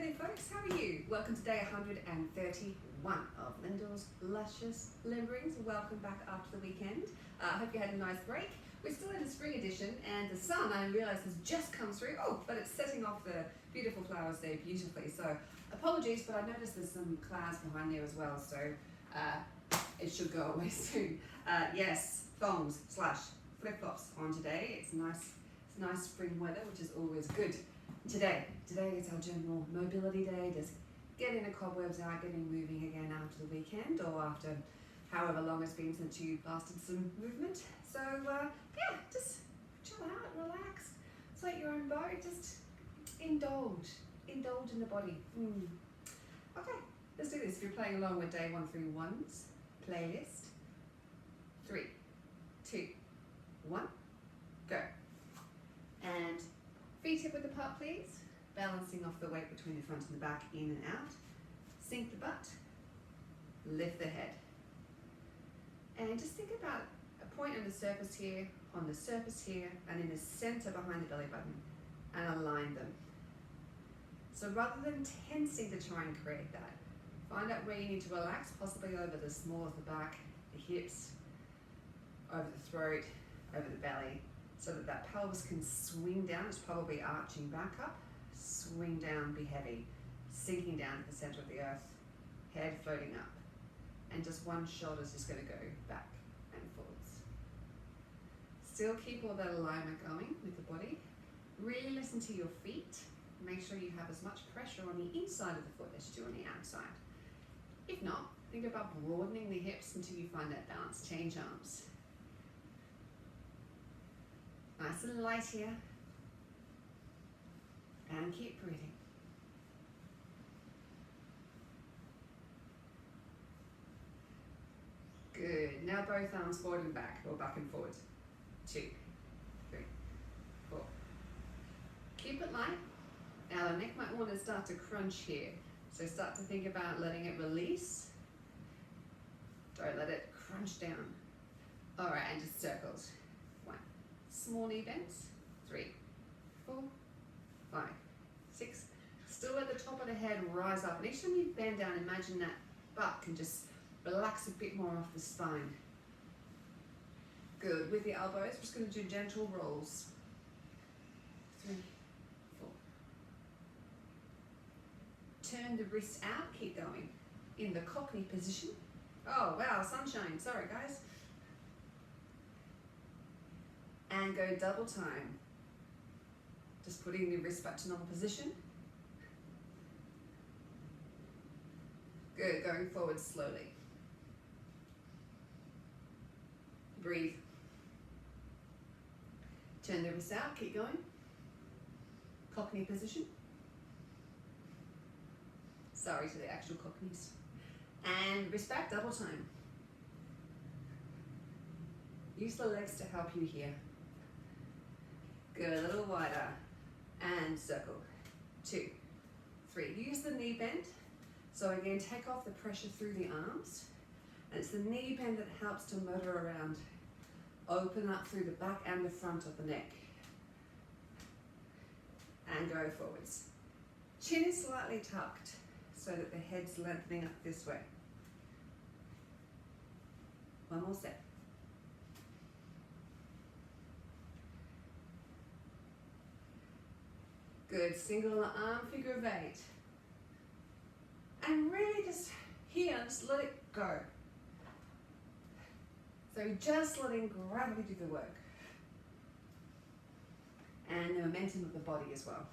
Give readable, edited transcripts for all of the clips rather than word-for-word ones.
there folks, how are you? Welcome to day 131 of Lyndall's Luscious Limberings. Welcome back after the weekend. I hope you had a nice break. We're still in the spring edition and the sun, I realise, has just come through. Oh, but it's setting off the beautiful flowers there beautifully. So apologies, but I noticed there's some clouds behind there as well, so it should go away soon. Yes, thongs / flip-flops on today. It's nice spring weather, which is always good. Today is our general mobility day, just getting the cobwebs out, getting moving again after the weekend or after however long it's been since you lasted some movement. So yeah, just chill out, relax, float your own boat, just indulge in the body. Okay, let's do this. If you're playing along with day 131's playlist, 3, 2, 1, go. And feet hip width apart, please. Balancing off the weight between the front and the back, in and out. Sink the butt, lift the head. And just think about a point on the surface here, and in the center behind the belly button, and align them. So rather than tensing to try and create that, find out where you need to relax, possibly over the small of the back, the hips, over the throat, over the belly, so that that pelvis can swing down. It's probably arching back up, swing down, be heavy, sinking down to the center of the earth, head floating up, and just one shoulder's just going to go back and forwards. Still keep all that alignment going with the body. Really listen to your feet. Make sure you have as much pressure on the inside of the foot as you do on the outside. If not, think about broadening the hips until you find that balance. Change arms. Nice and light here. And keep breathing. Good. Now both arms forward and back, or back and forward. 2, 3, 4. Keep it light. Now the neck might want to start to crunch here. So start to think about letting it release. Don't let it crunch down. All right, and just circles. 1. Small knee bends. 3, 4, 5, 6. Still at the top of the head, rise up. And each time you bend down, imagine that butt can just relax a bit more off the spine. Good. With the elbows, we're just going to do gentle rolls. 3, 4. Turn the wrists out. Keep going. In the cockney position. Oh, wow, sunshine. Sorry, guys. And go double time. Just putting the wrist back to normal position. Good, going forward slowly. Breathe. Turn the wrist out, keep going. Cockney position. Sorry to the actual cockneys. And wrist back, double time. Use the legs to help you here. Good, a little wider. And circle. 2, 3. Use the knee bend. So again, take off the pressure through the arms. And it's the knee bend that helps to motor around. Open up through the back and the front of the neck. And go forwards. Chin is slightly tucked so that the head's lengthening up this way. One more set. Good, single arm figure of 8. And really just here, just let it go. So just letting gravity do the work. And the momentum of the body as well.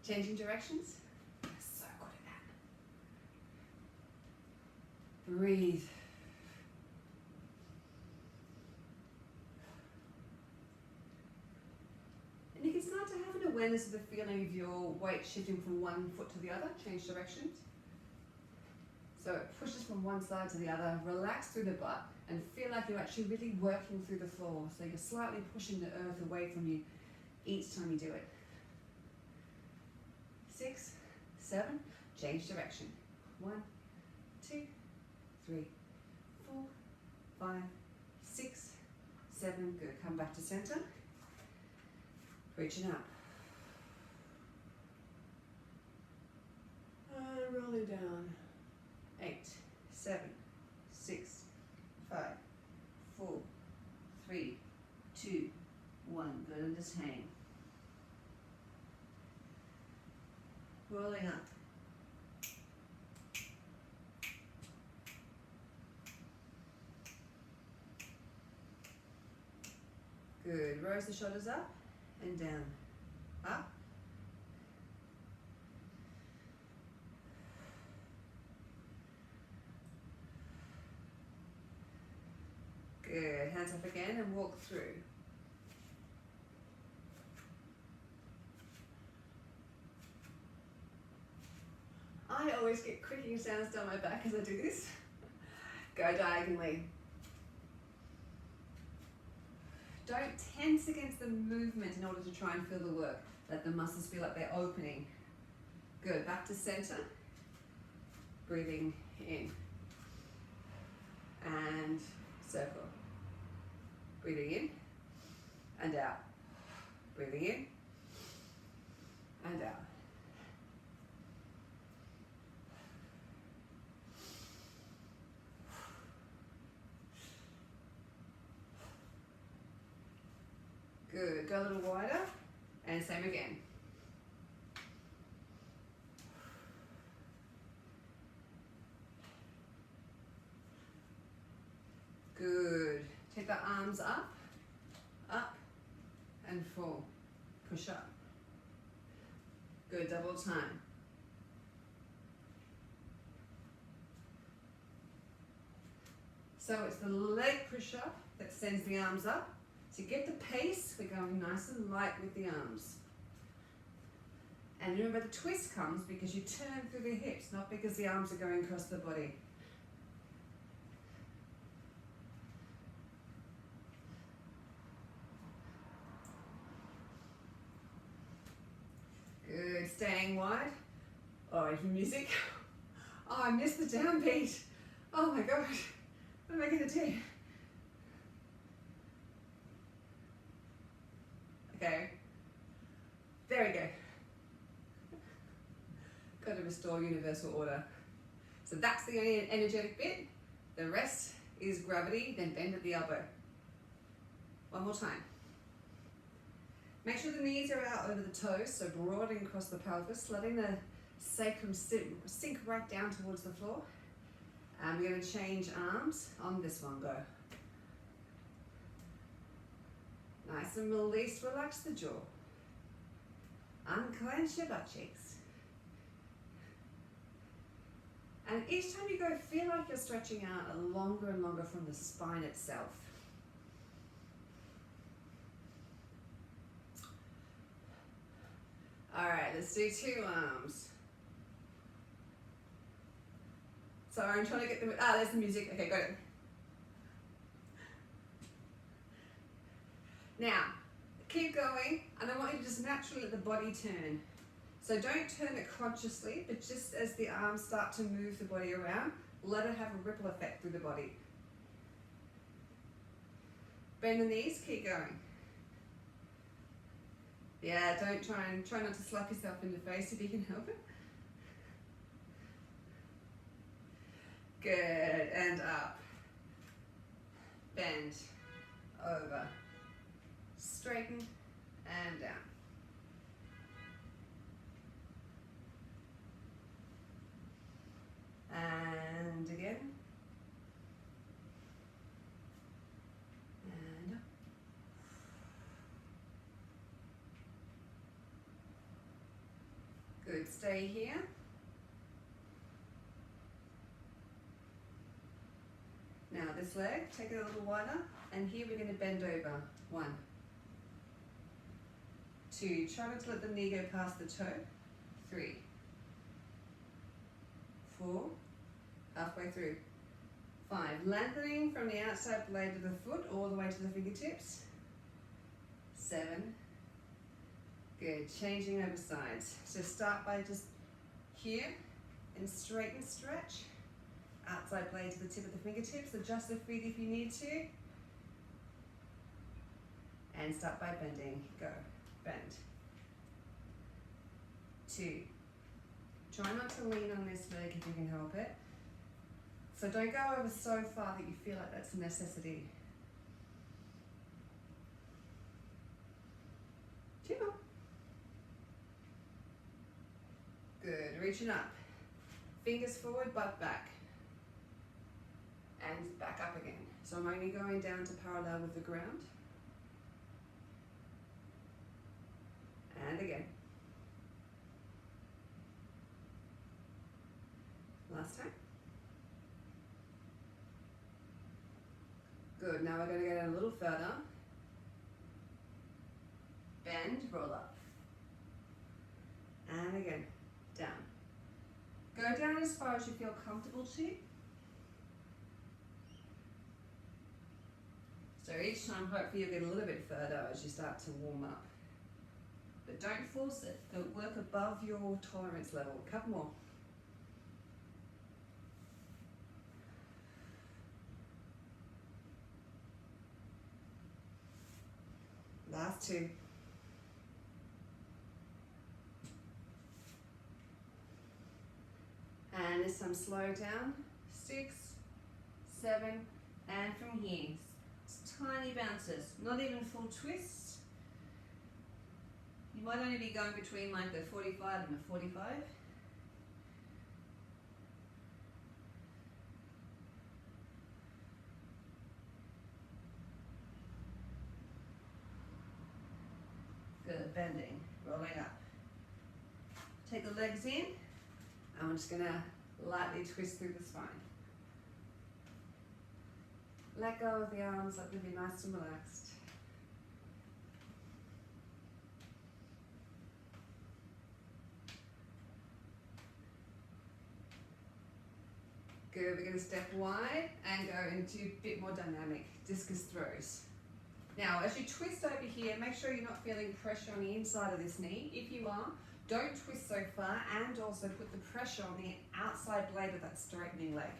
Changing directions. So good at that. Breathe. And you can start to have an awareness of the feeling of your weight shifting from one foot to the other. Change directions. So it pushes from one side to the other. Relax through the butt and feel like you're actually really working through the floor. So you're slightly pushing the earth away from you each time you do it. 6, 7, change direction. 1, 2, 3, 4, 5, 6, 7, good. Come back to center. Reaching up. slowly down. 8, 7, 6, 5, 4, 3, 2, 1. Good, and just hang. Rolling up. Good. Raise the shoulders up and down. Up. Good. Hands up again and walk through. I always get creaking sounds down my back as I do this. Go diagonally. Don't tense against the movement in order to try and feel the work. Let the muscles feel like they're opening. Good. Back to center. Breathing in. And circle. Breathing in and out. Breathing in and out. Good. Go a little wider and same again. Good. Take the arms up, up, and fall. Push up. Good. Double time. So it's the leg push up that sends the arms up. To get the pace, we're going nice and light with the arms. And remember, the twist comes because you turn through the hips, not because the arms are going across the body. Good, staying wide. Oh, music. Oh, I missed the downbeat. Oh my gosh, what am I gonna do? Okay, there we go. Got to restore universal order. So that's the only energetic bit. The rest is gravity, then bend at the elbow. One more time. Make sure the knees are out over the toes, so broadening across the pelvis, letting the sacrum sink right down towards the floor. And we're going to change arms on this one. Go. Nice and release, relax the jaw. Unclench your butt cheeks. And each time you go, feel like you're stretching out longer and longer from the spine itself. All right, let's do 2 arms. Sorry, I'm trying to get the, there's the music. Okay, got it. Now, keep going, and I want you to just naturally let the body turn. So don't turn it consciously, but just as the arms start to move the body around, let it have a ripple effect through the body. Bend the knees, keep going. Yeah, don't try not to slap yourself in the face if you can help it. Good, and up. Bend, over. Straighten and down. And again. And up. Good, stay here. Now this leg, take it a little wider, and here we're going to bend over. 1, 2, try not to let the knee go past the toe. 3, 4, halfway through. 5, lengthening from the outside blade of the foot all the way to the fingertips. 7, good, changing over sides. So start by just here and straighten, stretch. Outside blade to the tip of the fingertips, adjust the feet if you need to. And start by bending, go, bend. 2, Try not to lean on this leg if you can help it. So don't go over so far that you feel like that's a necessity. 2 more. Good, reaching up. Fingers forward, butt back. And back up again. So I'm only going down to parallel with the ground. And again. Last time. Good, now we're going to go down a little further. Bend, roll up. And again, down. Go down as far as you feel comfortable to. So each time, hopefully you'll get a little bit further as you start to warm up. But don't force it. Don't work above your tolerance level. A couple more. Last 2. And this time slow down. 6, 7, and from here, tiny bounces, not even full twists. You might only be going between like the 45 and the 45. Good, bending, rolling up. Take the legs in, and I'm just gonna lightly twist through the spine. Let go of the arms, let them be nice and relaxed. Good, we're going to step wide and go into a bit more dynamic discus throws. Now, as you twist over here, make sure you're not feeling pressure on the inside of this knee. If you are, don't twist so far, and also put the pressure on the outside blade of that straightening leg.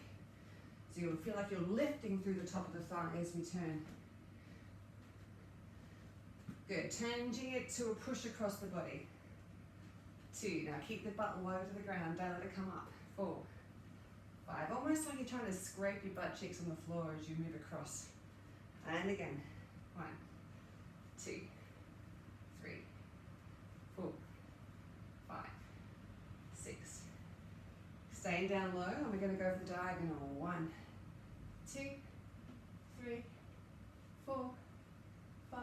So you'll feel like you're lifting through the top of the thigh as we turn. Good, changing it to a push across the body. 2, now keep the butt low to the ground, don't let it come up. 4, 5, almost like you're trying to scrape your butt cheeks on the floor as you move across. And again, 1, 2, 3, 4, 5, 6. Staying down low, and we're going to go for the diagonal. 1, 2, 3, 4, 5,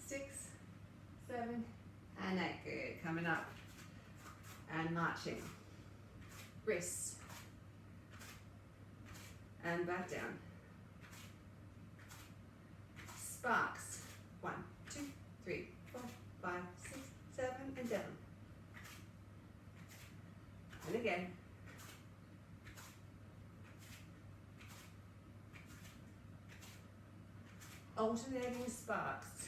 6, 7, and 8. Good. Coming up and marching. Wrists and back down. Sparks. 1, 2, 3, 4, 5, 6, 7, and down. And again. Alternating sparks.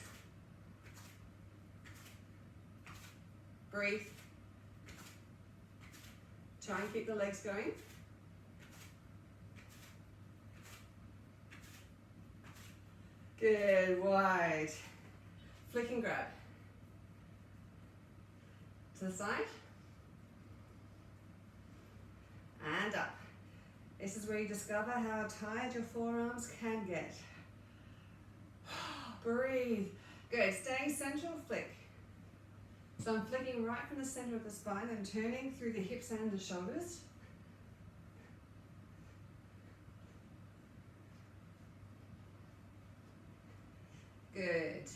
Breathe. Try and keep the legs going. Good, wide. Flick and grab. To the side. And up. This is where you discover how tired your forearms can get. Breathe. Good, staying central, flick. So I'm flicking right from the center of the spine and turning through the hips and the shoulders. Good.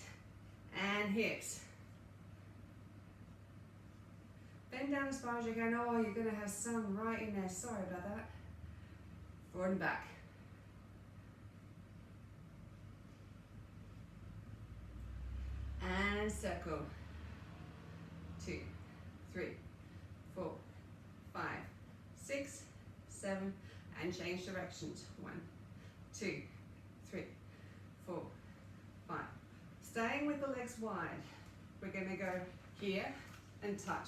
And hips. Bend down as far as you can. Oh, you're going to have some right in there. Sorry about that. Forward and back. And circle. 2, 3, 4, 5, 6, 7, and change directions. 1, 2, 3, 4, 5. Staying with the legs wide. We're going to go here and touch.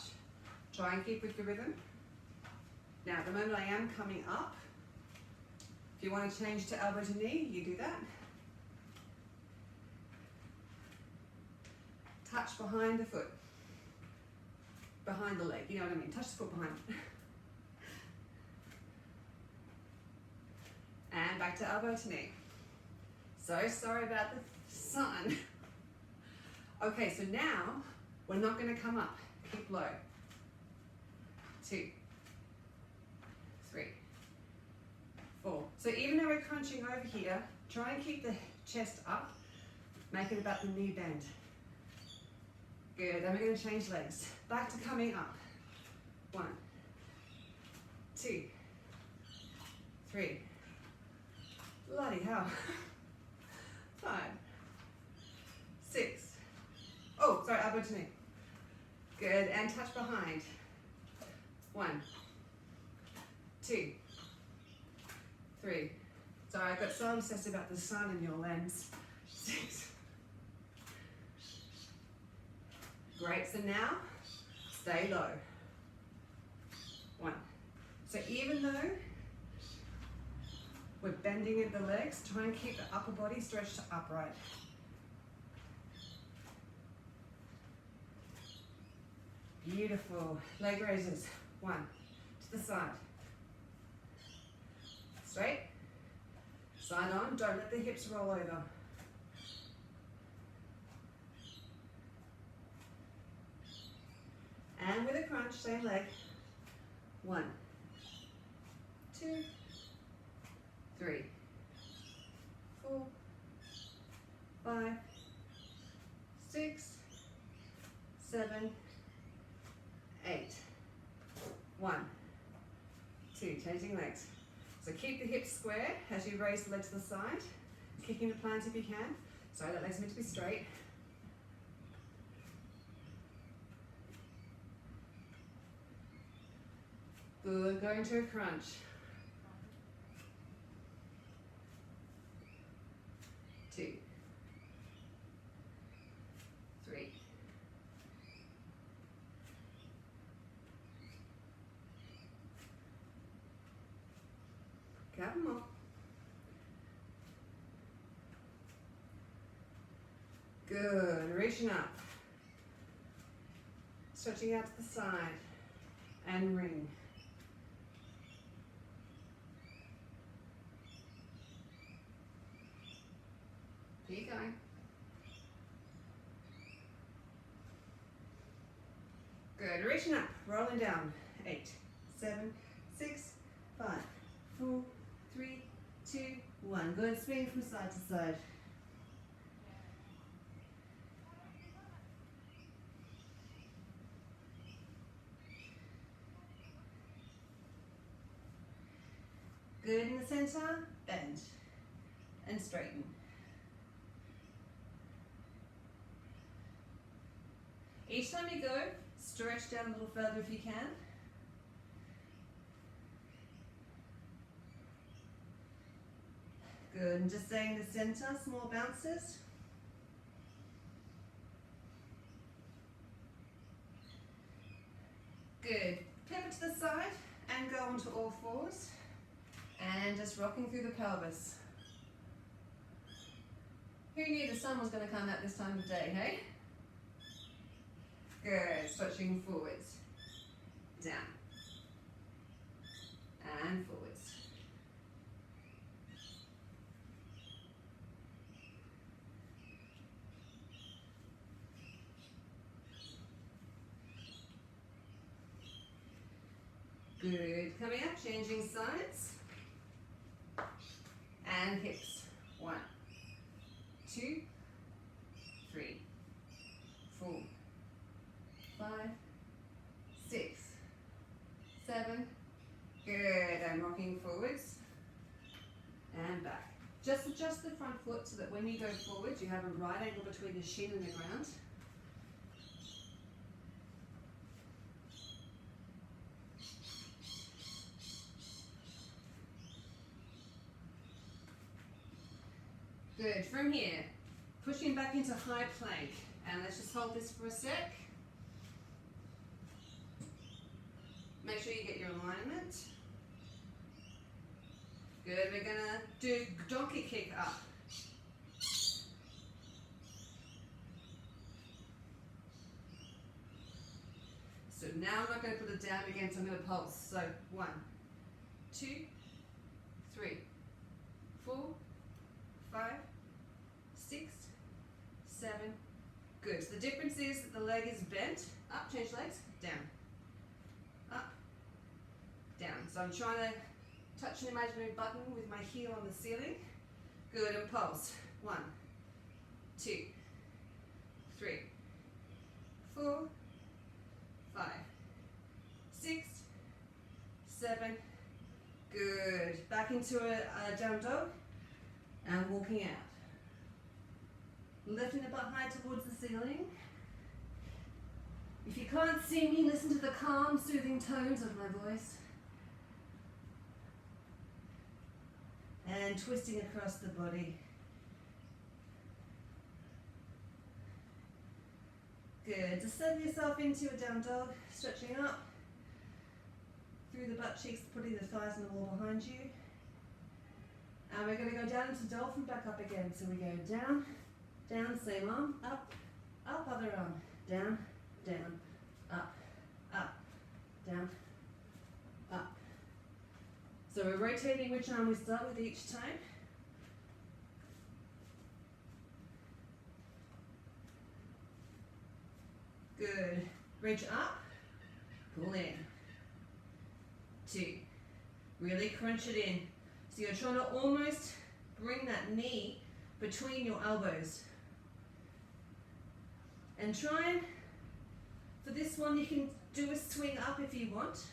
Try and keep with the rhythm. Now, at the moment I am coming up. If you want to change to elbow to knee, you do that. Touch behind the foot. behind the leg, you know what I mean? Touch the foot behind it. And back to elbow to knee. So sorry about the sun. Okay, so now we're not going to come up. Keep low. 2, 3, 4. So even though we're crunching over here, try and keep the chest up. Make it about the knee bend. Good. Then we're going to change legs. Back to coming up. 1, 2, 3. Bloody hell. 5, 6. Oh, sorry, elbow to knee. Good, and touch behind. 1, 2, 3. Sorry, I got so obsessed about the sun and your lens. 6. Great, so now, stay low. 1. So even though we're bending at the legs, try and keep the upper body stretched to upright. Beautiful. Leg raises. 1. To the side. Straight. Side on. Don't let the hips roll over. And with a crunch, same leg. 1, 2, 3, 4, 5, 6, 7, 8. 1, 2. Changing legs. So keep the hips square as you raise the leg to the side. Kicking the plant if you can. Sorry, that leg's meant to be straight. Good, go into a crunch. 2, 3. Couple more. Good, reaching up. Stretching out to the side and ring. Keep going. Good. Reaching up, rolling down. 8, 7, 6, 5, 4, 3, 2, 1. Good. Swing from side to side. Good in the center. Bend and straighten. Each time you go, stretch down a little further if you can. Good, and just stay in the center, small bounces. Good, pivot to the side and go onto all fours. And just rocking through the pelvis. Who knew the sun was going to come out this time of day, hey? Good, switching forwards, down, and forwards. Good, coming up, changing sides, and hips. 1, 2, 3, 4, 5, 6, 7. Good, and rocking forwards and back. Just adjust the front foot so that when you go forward, you have a right angle between the shin and the ground. Good, from here, pushing back into high plank. And let's just hold this for a sec. Make sure you get your alignment. Good, we're gonna do donkey kick up. So Good. Now I'm not going to put it down again, so I'm going to pulse. So 1, 2, 3, 4, 5, 6, 7. Good. So the difference is that the leg is bent. Up, change legs, down. Up, down. So I'm trying to touch an imaginary button with my heel on the ceiling. Good, and pulse. 1, 2, 3, 4, 5, 6, 7. Good. Back into a down dog and walking out. Lifting the butt high towards the ceiling. If you can't see me, listen to the calm, soothing tones of my voice. And twisting across the body. Good. Just settle yourself into a down dog, stretching up through the butt cheeks, putting the thighs on the wall behind you. And we're going to go down into dolphin, back up again. So we go down, down, same arm, up, up, other arm, down, down, up, up, down, up. So we're rotating which arm we start with each time. Good. Reach up, pull in. 2. Really crunch it in. So you're trying to almost bring that knee between your elbows. And try and, for this one, you can do a swing up if you want.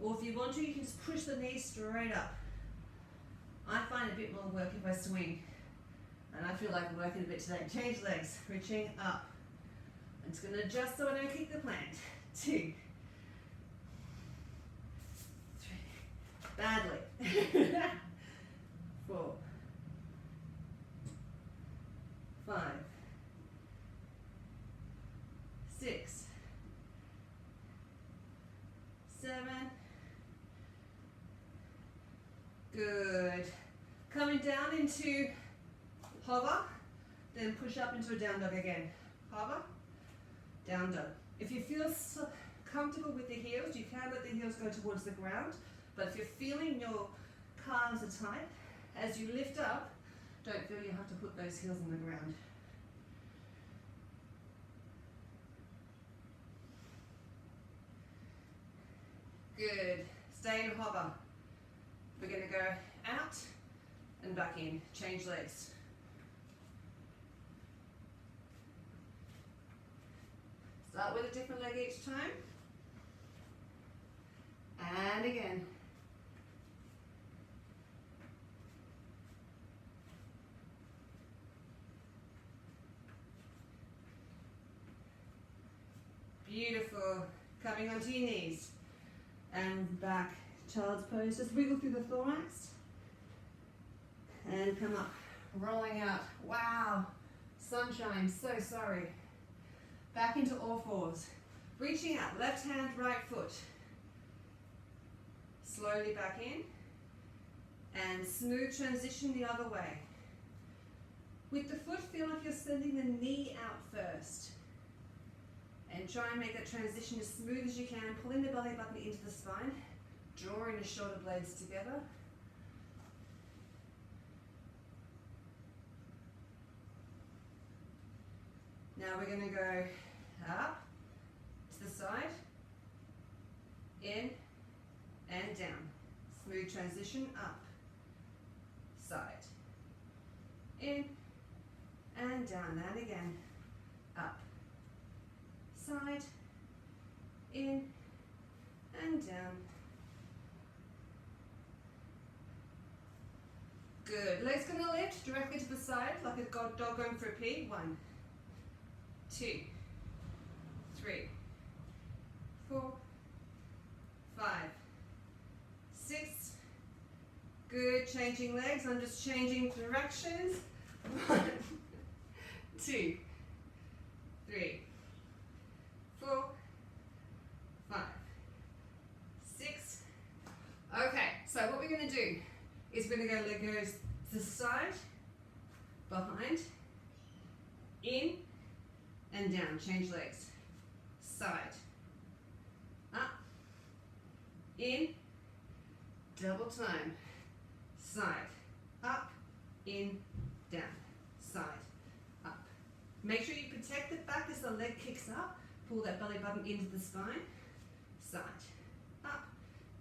Or if you want to, you can just push the knee straight up. I find a bit more work if I swing. And I feel like I'm working a bit today. Change legs, reaching up. I'm just going to adjust so I don't kick the plant. 2, 3. Badly. 4, 5, 6, 7. Good. Coming down into hover, then push up into a down dog again. Hover, down dog. If you feel comfortable with the heels, you can let the heels go towards the ground. But if you're feeling your calves are tight, as you lift up, don't feel you have to put those heels on the ground. Good. Stay in hover. We're going to go out and back in. Change legs. Start with a different leg each time. And again. Beautiful. Coming onto your knees. And back. Child's pose. Just wiggle through the thorax. And come up. Rolling out. Wow. Sunshine. So sorry. Back into all fours. Reaching out. Left hand, right foot. Slowly back in. And smooth transition the other way. With the foot, feel like you're sending the knee out first. And try and make that transition as smooth as you can, pulling the belly button into the spine, drawing the shoulder blades together. Now we're going to go up, to the side, in, and down. Smooth transition, up, side, in, and down, and again, up. Side, in, and down. Good. Legs going to lift directly to the side like a dog going for a pee. 1, 2, 3, 4, 5, 6. Good. Changing legs. I'm just changing directions. 1, 2, 3, 4, 5, 6. Okay, so what we're going to do is we're going to go leg goes to the side, behind, in, and down. Change legs. Side, in, double time, side, up, in, down, side, up. Make sure you protect the back as the leg kicks up. Pull that belly button into the spine, side, up,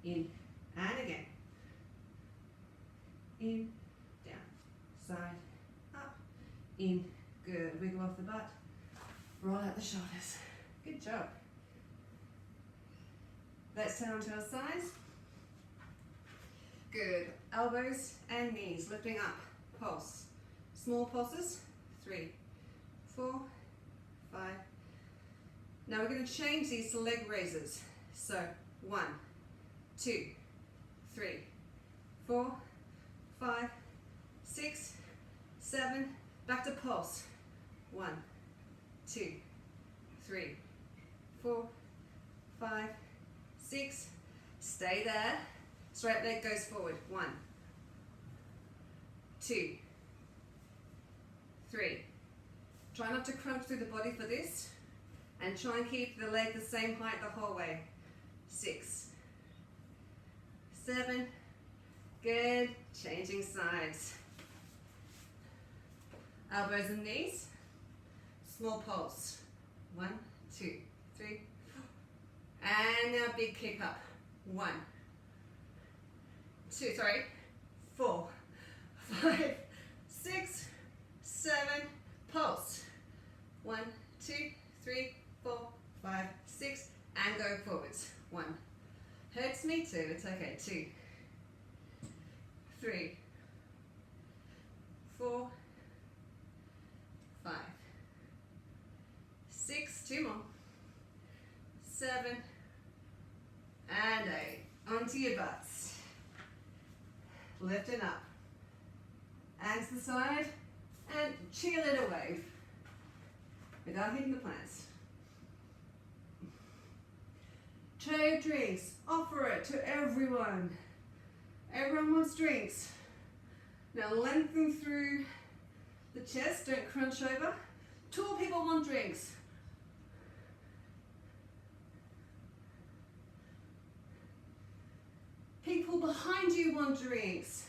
in, and again. In, down, side, up, in, good. Wiggle off the butt, roll out the shoulders. Good job. Let's turn onto our sides. Good. Elbows and knees lifting up. Pulse. Small pulses. 3, 4, 5. Now we're going to change these to leg raises. So 1, 2, 3, 4, 5, 6, 7. Back to pulse. 1, 2, 3, 4, 5, 6. Stay there. Straight leg goes forward. 1, 2, 3. Try not to crunch through the body for this. And try and keep the leg the same height the whole way. 6, 7. Good. Changing sides. Elbows and knees. Small pulse. 1, 2, 3, 4. And now big kick up. 1, 2, 4, 5, 6, 7. Pulse. 1, 2, 3, 4, 5, 6. And go forwards. 1. Hurts me too. It's okay. 2, 3, 4, 5, 6. 2 more. 7 and 8. Onto your butts. Lifting up. And to the side. And cheerleader wave. Without hitting the plants. Tray of drinks. Offer it to everyone. Everyone wants drinks. Now lengthen through the chest. Don't crunch over. Tall people want drinks. People behind you want drinks.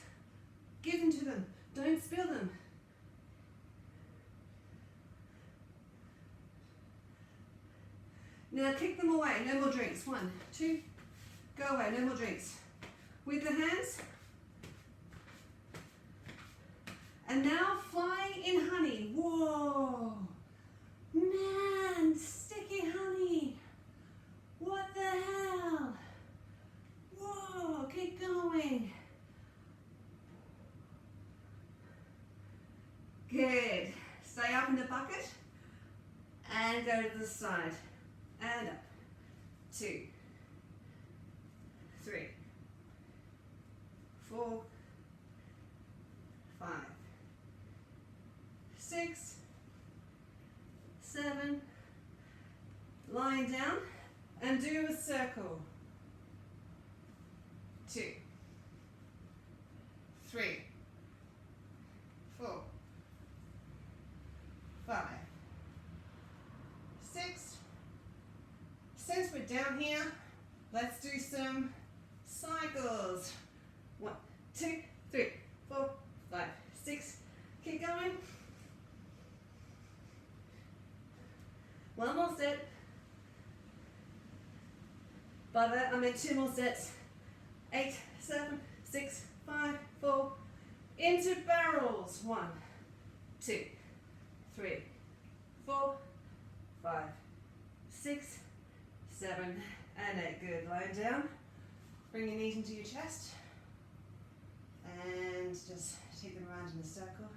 Give them to them. Don't spill them. Now kick them away. No more drinks. 1, 2. Go away. No more drinks. With the hands. And now fly in honey. Whoa. Man, sticky honey. What the hell? Whoa, keep going. Good. Stay up in the bucket and go to the side. And up. 2, 3, 4, 5, 6, 7. Lying down and do a circle. 2, 3, 4, 5, 6. Since we're down here, let's do some cycles. 1, 2, 3, 4, 5, 6. Keep going. One more set. By that, I meant 2 more sets. 8, 7, 6, 5, 4. Into barrels. 1, 2, 3, 4, 5, 6, 7, and 8. Good. Lying down. Bring your knees into your chest. And just take them around in a circle.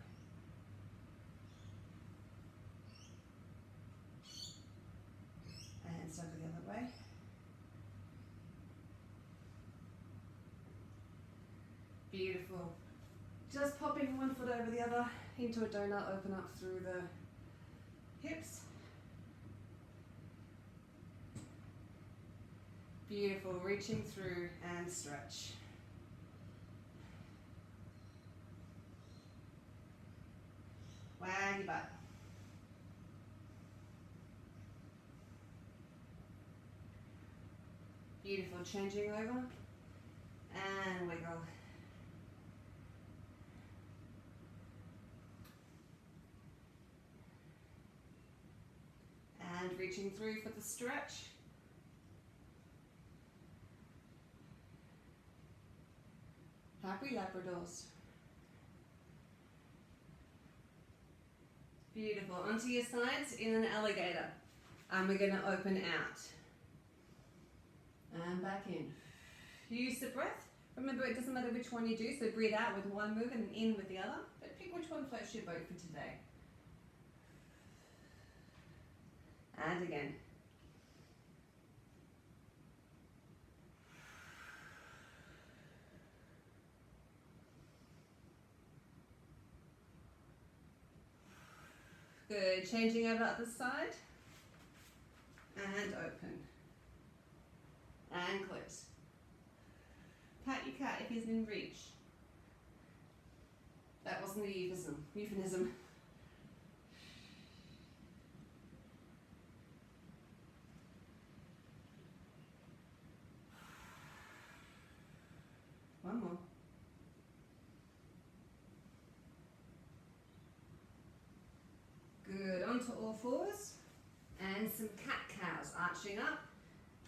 And circle the other way. Beautiful. Just popping one foot over the other into a donut, open up through the hips. Beautiful, reaching through and stretch. Wag your butt. Beautiful, changing over. and wiggle. And reaching through for the stretch. Happy Labradors. Beautiful. Onto your sides in an alligator. And we're going to open out. And back in. Use the breath. Remember, it doesn't matter which one you do, so breathe out with one move and in with the other. But pick which one floats your boat for today. And again. Good. Changing over other side. And open. And close. Pat your cat if he's in reach. That wasn't a euphemism. One more. Good. Onto all fours. And some cat-cows, arching up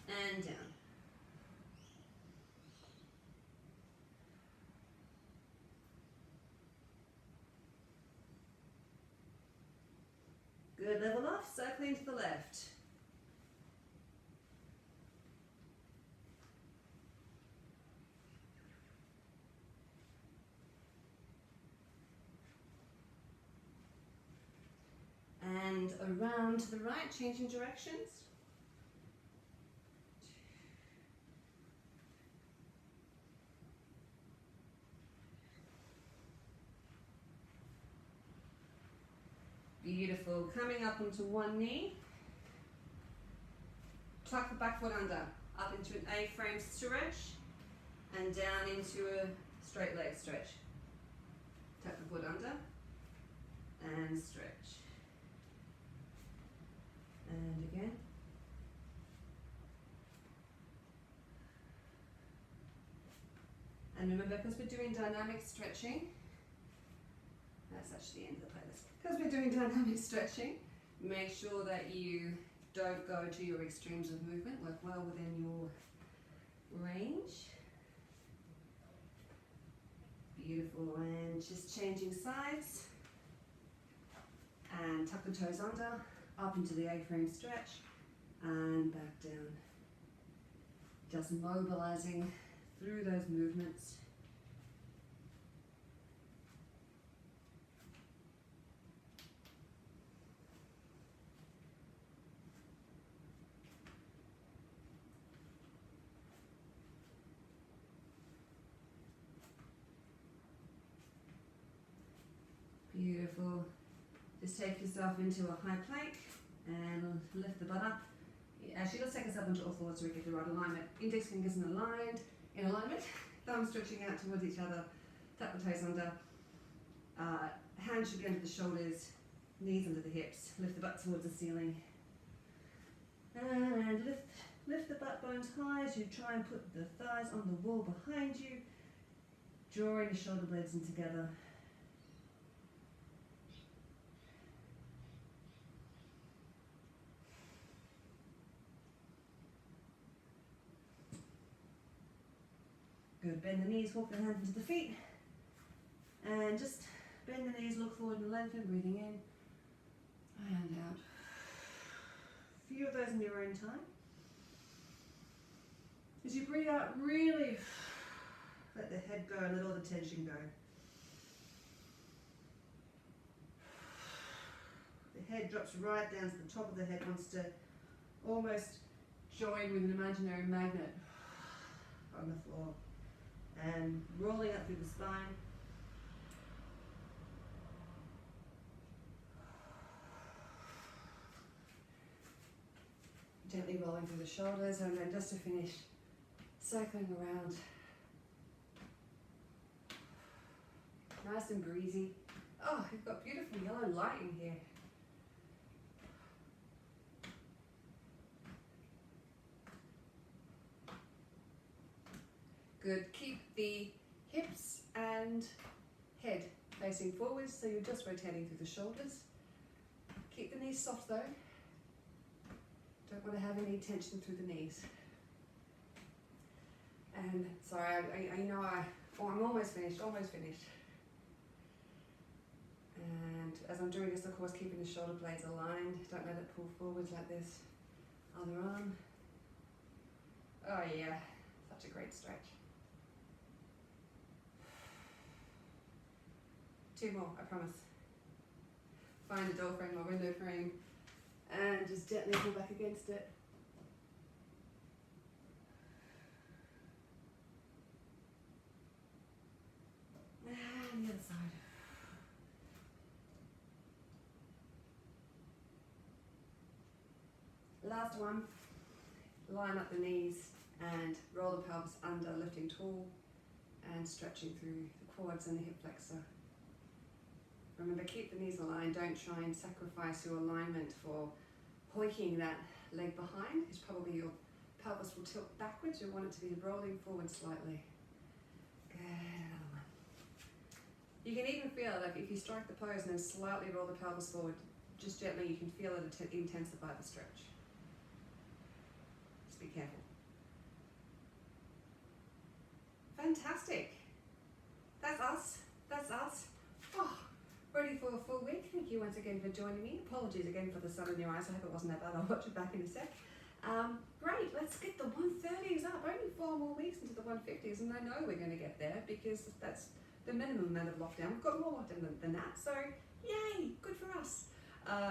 and down. Good, level off, circling to the left. And around to the right, changing directions. Beautiful. Coming up onto one knee. Tuck the back foot under. Up into an A-frame stretch. And down into a straight leg stretch. Tuck the foot under. And stretch. And again. And remember, because we're doing dynamic stretching, that's actually the end of the playlist. Because we're doing dynamic stretching, make sure that you don't go to your extremes of movement. Work well within your range. Beautiful. And just changing sides. And tuck the toes under, up into the A-frame stretch, and back down. Just mobilizing through those movements. Beautiful. Just take yourself into a high plank and lift the butt up. Actually, let's take ourselves into all fours so we get the right alignment. Index fingers in alignment. Thumbs stretching out towards each other. Tuck the toes under. Hands should be under the shoulders. Knees under the hips. Lift the butt towards the ceiling. And lift the butt bones high as you try and put the thighs on the wall behind you. Drawing the shoulder blades in together. Good, bend the knees, walk the hands into the feet, and just bend the knees, look forward and lengthen, breathing in and out. A few of those in your own time. As you breathe out, really let the head go and let all the tension go. The head drops right down to the top of the head, wants to almost join with an imaginary magnet on the floor. And rolling up through the spine. Gently rolling through the shoulders, and then just to finish, cycling around. Nice and breezy. Oh, you've got beautiful yellow light in here. Good. Keep the hips and head facing forwards, so you're just rotating through the shoulders. Keep the knees soft though. Don't want to have any tension through the knees. And sorry, I know I'm almost finished. And as I'm doing this, of course, keeping the shoulder blades aligned. Don't let it pull forwards like this. Other arm. Oh yeah, such a great stretch. 2 more, I promise. Find a door frame or window frame and just gently pull back against it. And the other side. Last one. Line up the knees and roll the pelvis under, lifting tall and stretching through the quads and the hip flexor. Remember, keep the knees aligned. Don't try and sacrifice your alignment for hoiking that leg behind. It's probably your pelvis will tilt backwards. You want it to be rolling forward slightly. Good, another one. You can even feel like if you strike the pose and then slightly roll the pelvis forward, just gently, you can feel it intensify the stretch. Just be careful. Fantastic. That's us. Oh, ready for a full week. Thank you once again for joining me. Apologies again for the sun in your eyes. I hope it wasn't that bad. I'll watch it back in a sec. Great, let's get the 130s up. Only 4 more weeks into the 150s, and I know we're going to get there because that's the minimum amount of lockdown. We've got more lockdown than that, so yay, good for us.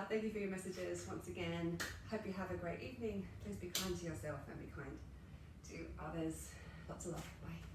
Thank you for your messages once again. Hope you have a great evening. Please be kind to yourself and be kind to others. Lots of love. Bye.